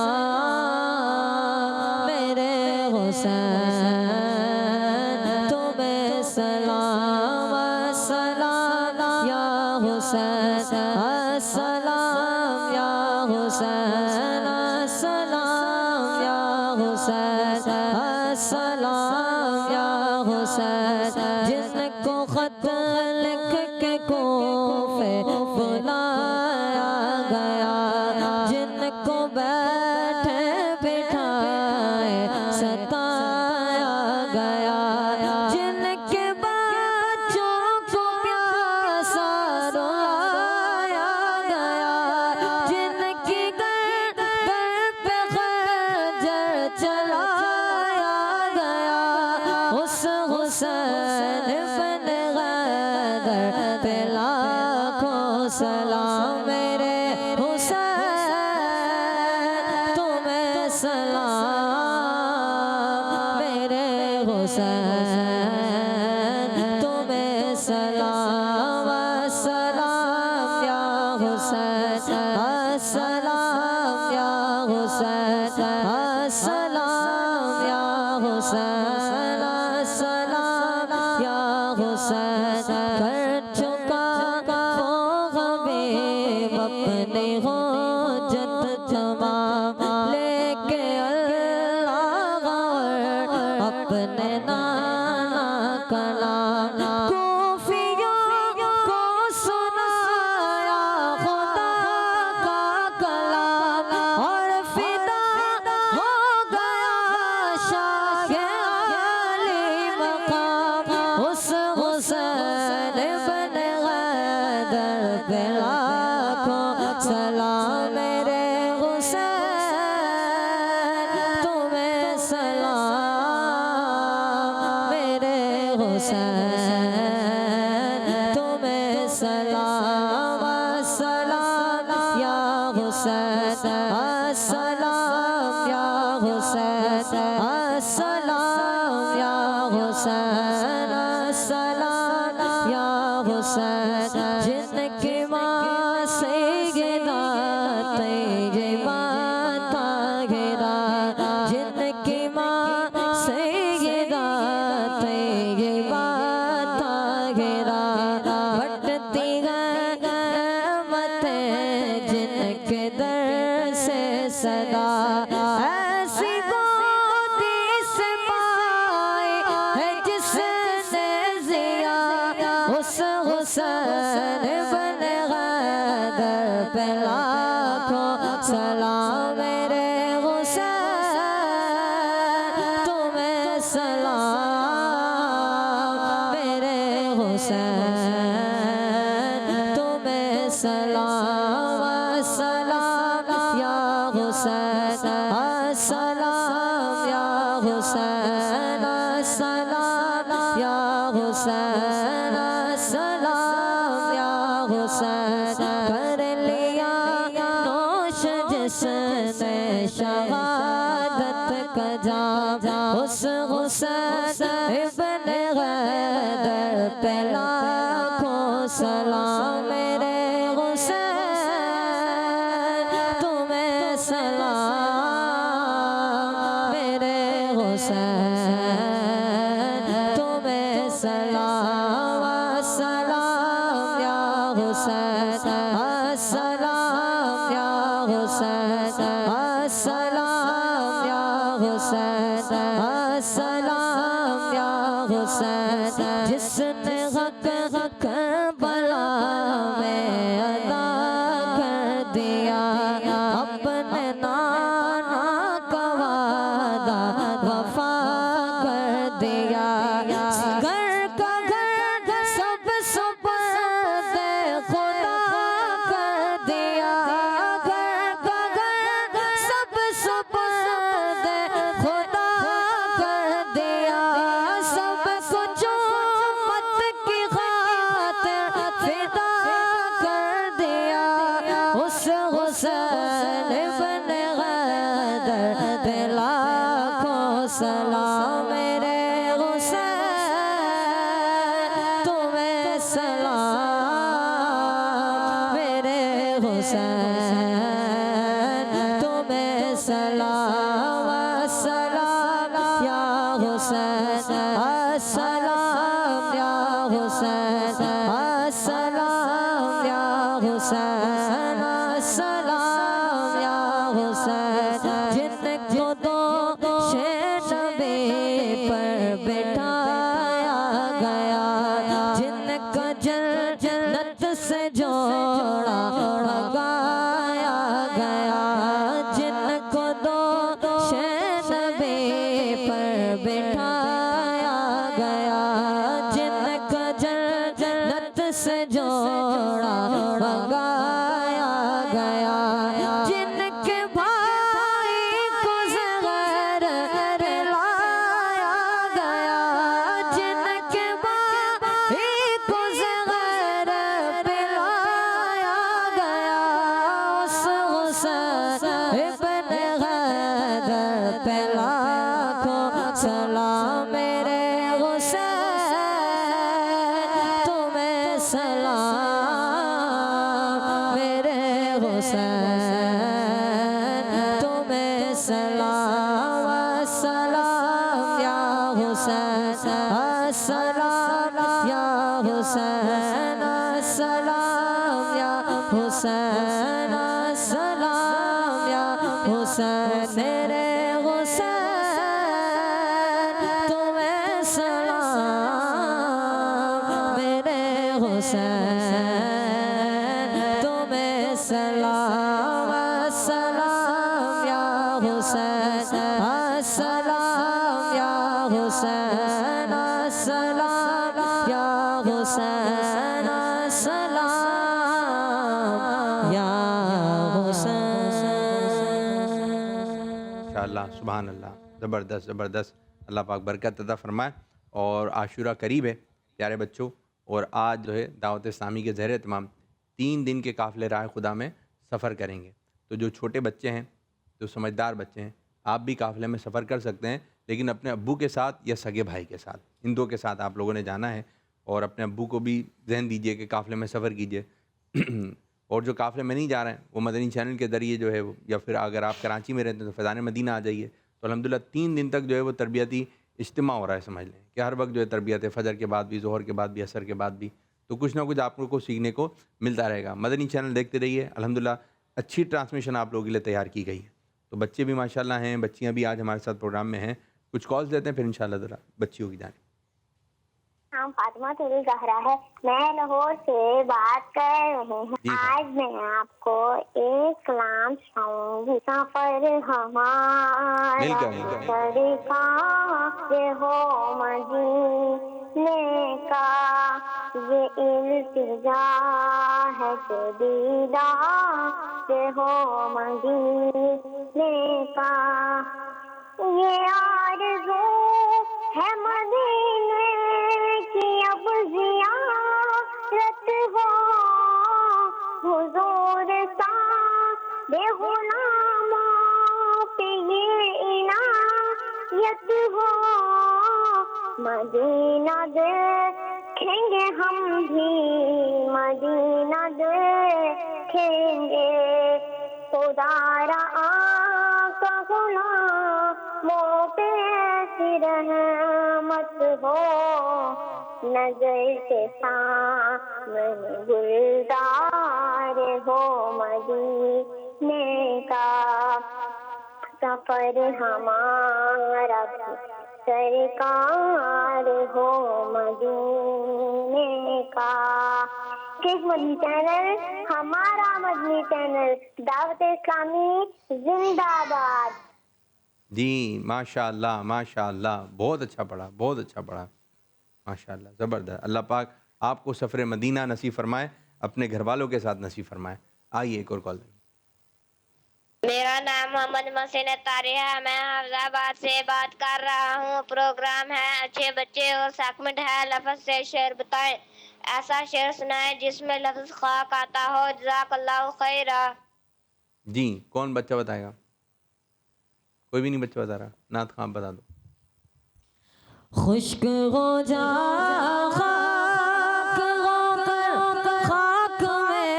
मेरे हुसैन तुम्हें सलाम, अस्सलाम या हुसैन, अस्सलाम या हुसैन, अस्सलाम या हुसैन, अस्सलाम या हुसैन, जिनको खत लिख के कोफे बुलाया गया, जिनको बैठे बिठाए सताया गया, जिनके बच्चों को प्यासा रुलाया गया, जिनकी गर्दन पे खंजर चलाया गया, उस हुसैन बन गदर पे लाखों सलाम, मेरे हुसैन तुम्हें सलाम, मेरे हुसैन तुम्हें सलाम, अस्सलाम या हुसैन, अस्सलाम या हुसैन, अस्सलाम या हुसैन, अस्सलाम या हुसैन, कर चुका वो हबीब अपने हुज्जत तमाम, लेके अल्लाह और अपने नाना कलाम, कूफियों को सुनाया खुदा का कलाम, और फिदा हो गया शाह अली मकाम, उस हुसैन बन गदर पे लाखों सलाम, मेरे हुसैन तुम्हें सलाम, मेरे हुसैन तुम्हें सलाम, अस्सलाम या हुसैन, अस्सलाम या हुसैन, अस्सलाम या हुसैन, अस्सलाम या हुसैन, जिनकी माँ से गिरा तेरे माता गिरा, जिनकी माँ से गिरा तेरे माता गिरा, बटती हैं रहमतें जिनके दर से सदा, ऐसी गोदी से पाई है जिसने जिया, उस हुसैन बन गदर पे लाखों सलाम, मेरे हुसैन तुम्हें सलाम, मेरे हुसैन तुम्हें सलाम, अस्सलाम या हुसैन, अस्सलाम या हुसैन, अस्सलाम या हुसैन, अस्सलाम या हुसैन, कर लिया नोश जिसने शहादत का जाम, उस हुसैन इब्न गदर पे लाखों सलाम, मेरे हुसैन तुम्हें सलाम, मेरे हुसैन तुम्हें सलाम, अस्सलाम या हुसैन, अस्सलाम या हुसैन, अस्सलाम या हुसैन, अस्सलाम या हुसैन, जिसने हक हक बला में अदा कर दिया, अपने नाना का सलाम मेरे हुसैन तुम्हें सलाम मेरे हुसैन तुम्हें सलाम अस्सलाम या हुसैन अस्सलाम या हुसैन अस्सलाम या हुसैन अस्सलाम या हुसैन जिनको दो शे पर बैठाया गया जिनको जन्नत से जोड़ा लगाया गया जिनको दो शे पर बैठाया गया जिनको जन्नत से जोड़ा लगाया गया जिनके भाई को ज़हर पिलाया गया जिनके भाई को ज़हर पिलाया गया उस हुसैन इब्न हैदर पे लाखों सलाम मेरे हुसैन तुम्हें सलाम मेरे हुसैन तुम्हें सलाम अस्सलाम या हुसैन अस्सलाम या हुसैन अस्सलाम या हुसैन अस्सलाम या हुसैन मेरे हुसैन तुम्हें सलाम मेरे हुसैन तुम्हें सलाम अस्सलाम या हुसैन अस्सलाम या हुसैन अस्सलाम या हुसैन अस्सलाम या हुसैन। माशाअल्लाह, सुभान अल्लाह, ज़बरदस्त ज़बरदस्त। अल्लाह पाक बरकत अता फरमाए। और आशूरा करीब है प्यारे बच्चों, और आज जो है दावत इस्लामी के ज़हर तमाम 3 दिन के काफ़िले राह खुदा में सफ़र करेंगे। तो जो छोटे बच्चे हैं, जो समझदार बच्चे हैं, आप भी काफ़िले में सफ़र कर सकते हैं, लेकिन अपने अब्बू के साथ या सगे भाई के साथ, इन दो के साथ आप लोगों ने जाना है। और अपने अब्बू को भी ज़हन दीजिए कि काफ़िले में सफ़र कीजिए। और जो काफ़िले में नहीं जा रहे हैं वो मदनी चैनल के ज़रिए जो है वो, या फिर अगर आप कराची में रहते हैं तो फ़ैज़ान मदीना आ जाइए। तो अल्हम्दुलिल्लाह 3 दिन तक जो है वो तरबियती इज्तिमा हो रहा है, समझ लें कि हर वक्त जो है तरबियत है, फ़जर के बाद भी, ज़ोहर के बाद भी, असर के बाद भी। तो कुछ ना कुछ आप लोगों को सीखने को मिलता रहेगा। मदनी चैनल देखते रहिए। अल्हम्दुलिल्लाह अच्छी ट्रांसमिशन आप लोगों के लिए तैयार की गई है। तो बच्चे भी माशाल्लाह हैं, बच्चियाँ भी आज हमारे साथ प्रोग्राम में हैं। कुछ कॉल्स लेते हैं, फिर इंशाल्लाह ज़रा बच्चियों की जाने। नाम फातिमा तुल ज़हरा है, मैं लाहौर से बात कर रहे हैं। आज मैं आपको एक कलाम सुनाऊंगी। सफर हमारा तरीका ये हो मदीने का, ये इल्तिजा है कि दीदार ये हो मदीने का, ये आरज़ू है मदीने की अब ज़ियारत हो, हुज़ूर सा बेगुनामा पे ये इनायत हो, मदीना देखेंगे हम भी, मदीना देखेंगे, खुदारा आका गुलामों पे ऐसी रहमत हो, नजर के सामने गुलजार हो मदीने का, सफर हमारा सरकार हो मदीने का। किस मदनी चैनल, हमारा मदनी चैनल दावत इस्लामी जिंदाबाद। जी माशाअल्लाह माशाअल्लाह, बहुत अच्छा पढ़ा, बहुत अच्छा पढ़ा, माशाअल्लाह, ज़बरदस्त। अल्लाह पाक आपको सफ़र मदीना नसीब फरमाए, अपने घर वालों के साथ नसीब फरमाए। आइए एक और कॉल। मेरा नाम मोहम्मद मसीन तारी है, मैं हैदराबाद से बात कर रहा हूँ। प्रोग्राम है अच्छे बच्चे और सेगमेंट है लफ्ज़ से शेर बताएं। ऐसा शेर सुनाए जिसमें लफ्ज़ खाक आता हो। जज़ाकल्लाहु खैरा। जी, कौन बच्चा बताएगा? कोई भी नहीं बच्चा बता रहा। नात खां बता दो। खुश्क हो जा खाक होकर खाक में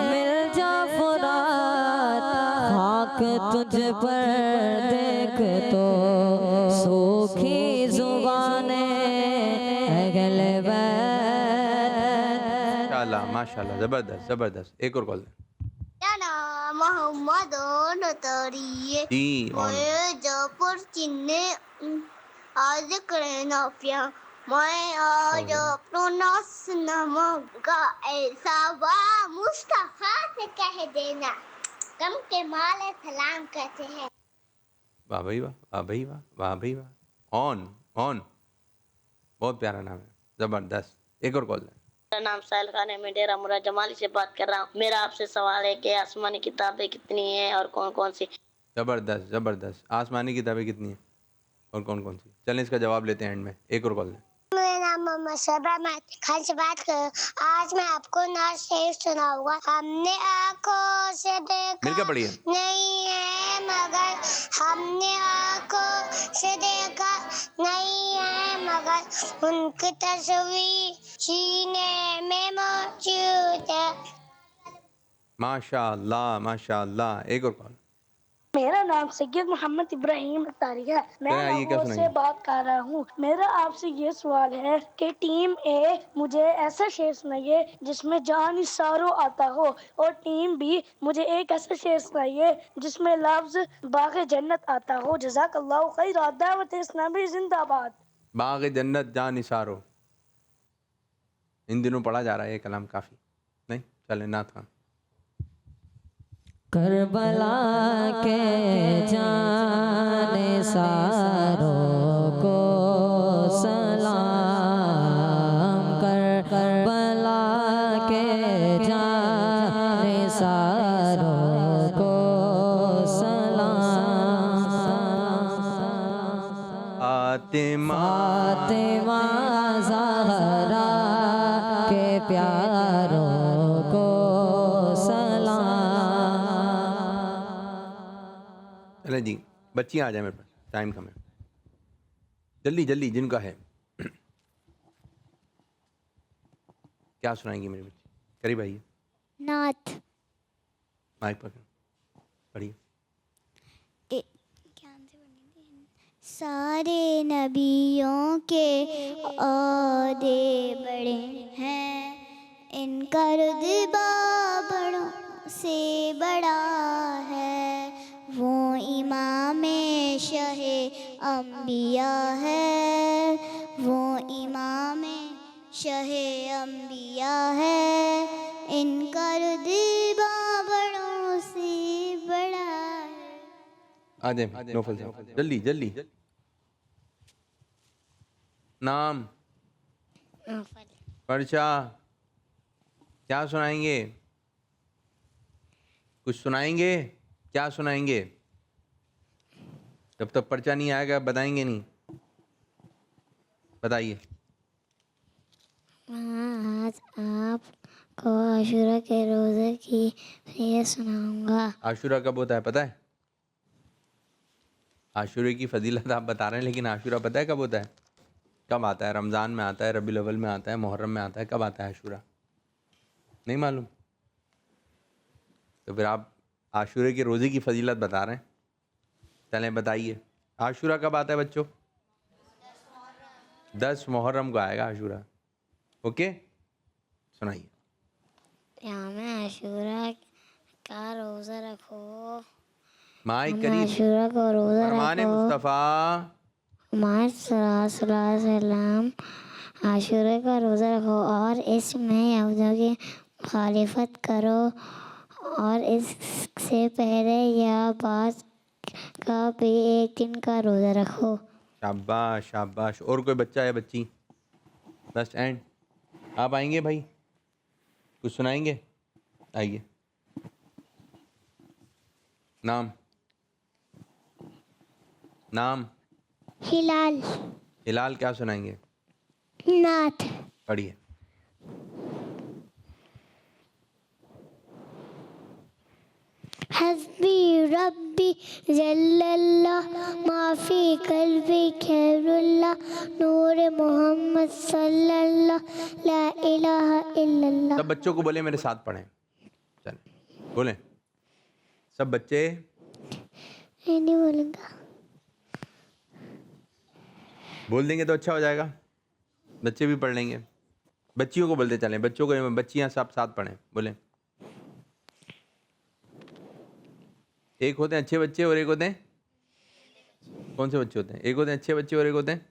मिल जा फुरात, खाक तुझ पर देख तो सूखी जुबाने अगले माशाल्लाह माशाल्लाह, ज़बरदस्त ज़बरदस्त। एक और कॉल मोहम्मद नतरिए जी ऑन। जयपुर चिन्ने आज करना पिया मैं आज प्रोनास नाम का ऐसा वाह मुस्तफा से कह देना कम के माले सलाम कहते हैं। वाह भाई वाह, वाह भाई वाह, वाह भाई वाह। ऑन ऑन, बहुत प्यारा नाम है, ज़बरदस्त। एक और कॉल है। मेरा नाम साहिल खान है, मैं डेरा मुरा जमाली से बात कर रहा हूँ। मेरा आपसे सवाल है कि आसमानी किताबें कितनी हैं और कौन कौन सी? ज़बरदस्त ज़बरदस्त। आसमानी किताबें कितनी हैं और कौन कौन सी? चलें इसका जवाब लेते हैं एंड में। एक और कॉल है। मेरा नाम मोहम्मद शबा, मैं खान से बात कर रहा हूँ। आज मैं आपको नात शेर सुनाऊंगा। हमने आंखों से देखा मिलकर पढ़िए। नहीं है मगर हमने आंखों से देखा नहीं है मगर उनकी तस्वीर सीने में मौजूद है। माशाअल्लाह माशाअल्लाह। एक और कॉल। मेरा नाम सैयद मोहम्मद इब्राहिम तारिक है, मैं ये क्या लाहौर से सुनाइए? बात कर रहा हूँ। मेरा आपसे ये सवाल है कि टीम ए मुझे ऐसा शेर सुनाइए जिसमें जान इशारो आता हो, और टीम बी मुझे एक ऐसा शेर सुनाइए जिसमें लफ्ज बाग़ जन्नत आता हो। जज़ाकल्लाहु खैर, दावत इस्लामी जिंदाबाद। बाग़ जन्नत जान निसारो, इन दिनों पढ़ा जा रहा है ये कलाम काफ़ी नहीं? चले नाथ खान। करबला के जाने सारों को सलाम कर, करबला के जाने सारों को सलाम। फातिमा फातिमा ज़हरा के प्यारों को सलाम। चले जी, बच्चियाँ आ जाए मेरे पास, टाइम कम है। जल्दी जल्दी जिनका है। क्या सुनाएंगी मेरी बच्ची? करीब आइए, नात माइक पकड़ पढ़िए। सारे नबियों के औहदे बड़े हैं, इनका रुतबा बड़ों से बड़ा है। वो इमाम शाहे अंबिया है, वो इमाम शाहे अंबिया है, इनका रुतबा बड़ों से बड़ा है। आ जाए नौफल साहब, जल्दी जल्दी। नाम, पर्चा, क्या सुनाएंगे? कुछ सुनाएंगे? क्या सुनाएंगे? जब तक पर्चा नहीं आएगा बताएंगे नहीं। बताइए। आज आपको आशूरा के रोज़े की ये सुनाऊंगा। आशूरा कब होता है पता है? आशूरे की फजीलत आप बता रहे हैं, लेकिन आशूरा पता है कब होता है? कब आता है? रमज़ान में आता है, रबीउल अव्वल में आता है, मुहर्रम में आता है। कब आता है आशूरा? नहीं मालूम? तो फिर आप आशूरे के रोज़े की फजीलत बता रहे हैं। चलें बताइए, आशूरा कब आता है बच्चों? 10 मुहर्रम को आएगा आशूरा। ओके, सुनाइए। याम आशूरा का रोज़ा रखो, माइक करीब, आशूरा का रोज़ा फरमाने रखो। मुस्तफ़ा मोहम्मद सल्लल्लाहु अलैहि वसल्लम आशूरा का रोज़ा रखो और इसमें यहूदियों की मुखालिफत करो, और इससे पहले या बाद का भी एक दिन का रोज़ा रखो। शाबाश शाबाश। और कोई बच्चा या बच्ची? बस एंड। आप आएंगे भाई, कुछ सुनाएंगे? आइए। नाम, नाम? हिलाल। हिलाल, क्या सुनाएंगे? नात। पढ़िए। हस्बी रब्बी जल्लल्लाह माफी कल्बी खैरुल्लाह सल्लल्लाहु ला इलाहा इल्लल्लाह। सब बच्चों को बोले मेरे साथ पढ़ें, चलें बोलें सब बच्चे। मैं नहीं बोलूँगा। बोल देंगे तो अच्छा हो जाएगा, बच्चे भी पढ़ लेंगे। बच्चियों को बोलते चलें, बच्चों को, बच्चियां सब साथ पढ़ें, बोलें। एक होते हैं अच्छे बच्चे और एक होते हैं, कौन से बच्चे होते हैं? एक होते हैं अच्छे बच्चे और एक होते हैं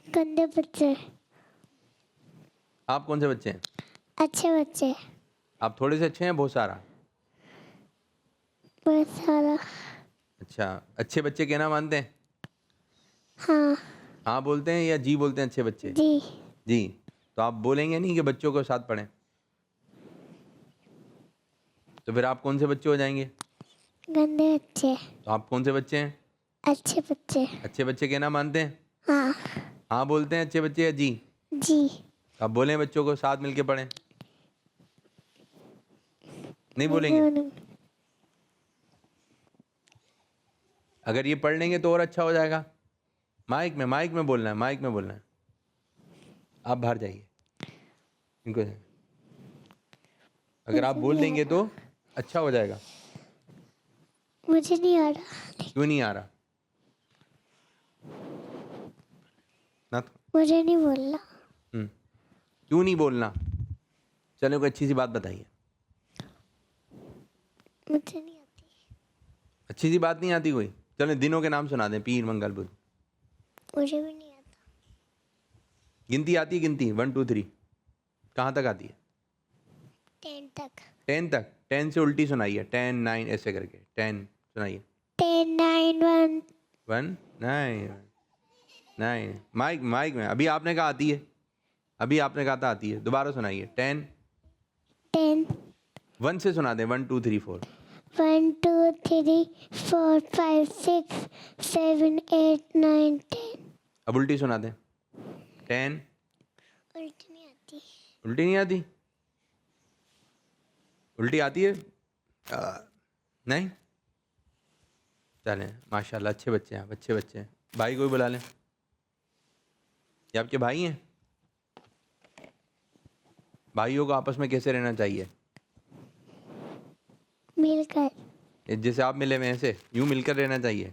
गंदे बच्चे। आप कौन से बच्चे हैं? अच्छे बच्चे। आप थोड़े से अच्छे हैं, बहुत सारा? बहुत सारा। अच्छा, अच्छे बच्चे कहना मानते हैं? हाँ। हाँ बोलते हैं या जी बोलते हैं? अच्छे बच्चे जी। जी। तो आप बोलेंगे नहीं कि बच्चों को साथ पढ़ें, तो फिर आप कौन से बच्चे हो जाएंगे? गंदे बच्चे। तो आप कौन से बच्चे हैं? अच्छे बच्चे। अच्छे बच्चे कहना मानते हैं? हाँ। हाँ बोलते हैं अच्छे बच्चे या जी? जी। तो आप बोलें बच्चों को साथ मिलके पढ़ें, नहीं बोलेंगे? अगर ये पढ़ लेंगे तो और अच्छा हो जाएगा। माइक में बोलना है, माइक में बोलना है। आप बाहर जाइए इनको, अगर आप बोल देंगे तो अच्छा हो जाएगा। मुझे नहीं आ रहा। क्यों नहीं आ रहा? ना तो मुझे नहीं बोलना। क्यों नहीं बोलना? चलो कोई अच्छी सी बात बताइए। मुझे नहीं आती। अच्छी सी बात नहीं आती कोई? चलो दिनों के नाम सुना दें, पीर मंगल बुध। मुझे भी नहीं आता। गिनती आती है? गिनती 1 2 3 कहाँ तक आती है? 10 तक। 10 तक? 10 से उल्टी सुनाइए, 10 9 ऐसे करके 10 सुनाइए। 10 9 1 1 9 9। माइक में अभी आपने कहा आती है, अभी आपने कहा था आती है, दोबारा सुनाइए। 10 1 से सुना दें, 1 2 3 4। 1 2 3 4 5 6 7 8 9 10। अब उल्टी सुना दें। 10। उल्टी नहीं आती। उल्टी नहीं आती? उल्टी आती है? नहीं? चलें माशाल्लाह, अच्छे बच्चे हैं आप, अच्छे बच्चे हैं। भाई कोई बुला लें। ये आपके भाई हैं? भाइयों को आपस में कैसे रहना चाहिए? मिलकर। जैसे आप मिले हुए ऐसे, यूं मिलकर रहना चाहिए।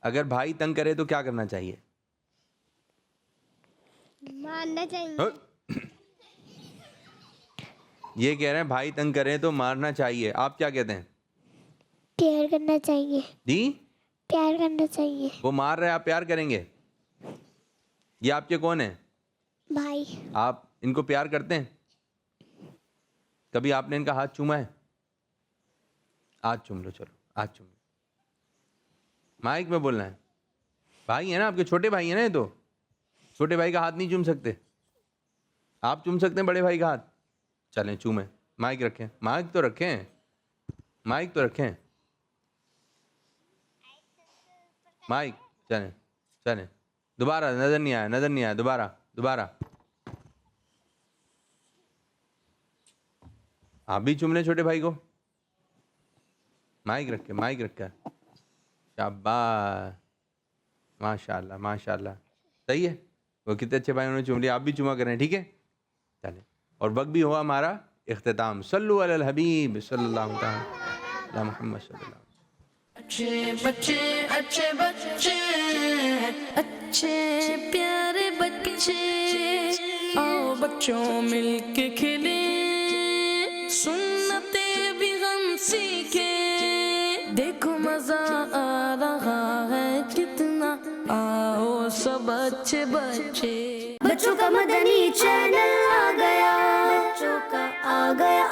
अगर भाई तंग करे तो क्या करना चाहिए? मारना चाहिए। ये कह रहे हैं भाई तंग करे तो मारना चाहिए, आप क्या कहते हैं? प्यार करना चाहिए। जी? प्यार करना चाहिए। वो मार रहे हैं, आप प्यार करेंगे? ये आपके कौन है? भाई। आप इनको प्यार करते हैं? कभी आपने इनका हाथ चूमा है? आज चूम लो, चलो आज चूम लो। माइक में बोलना है। भाई है ना आपके, छोटे भाई है ना ये तो। छोटे भाई का हाथ नहीं चूम सकते, आप चूम सकते हैं बड़े भाई का हाथ। चलें चूमें। माइक रखें, माइक तो रखें, माइक तो रखें, माइक। चलें चलें, दोबारा। नजर नहीं आया, नजर नहीं आया, दोबारा दोबारा। आप भी चूम लें छोटे भाई को। माइक रखे, माइक रखकर। शाबाश, माशाल्लाह माशाल्लाह, सही है। वो कितने अच्छे भाई उन्होंने चूम लिया, आप भी चूमा करें, ठीक है। चलें, और वक्त भी हुआ हमारा इख्तिताम। सल्लु अलल हबीब सल्लल्लाहु अलैहि मुहम्मद सल्लल्लाहु। अच्छे बच्चे अच्छे बच्चे अच्छे प्यारे बच्चे, आओ बच्चों मिलके खेले, सुन्नते भी हम सीखे, देखो मजा आ रहा है कितना, आओ सब अच्छे बच्चे। बच्चों का मदनी चैनल आ गया, बच्चों का आ गया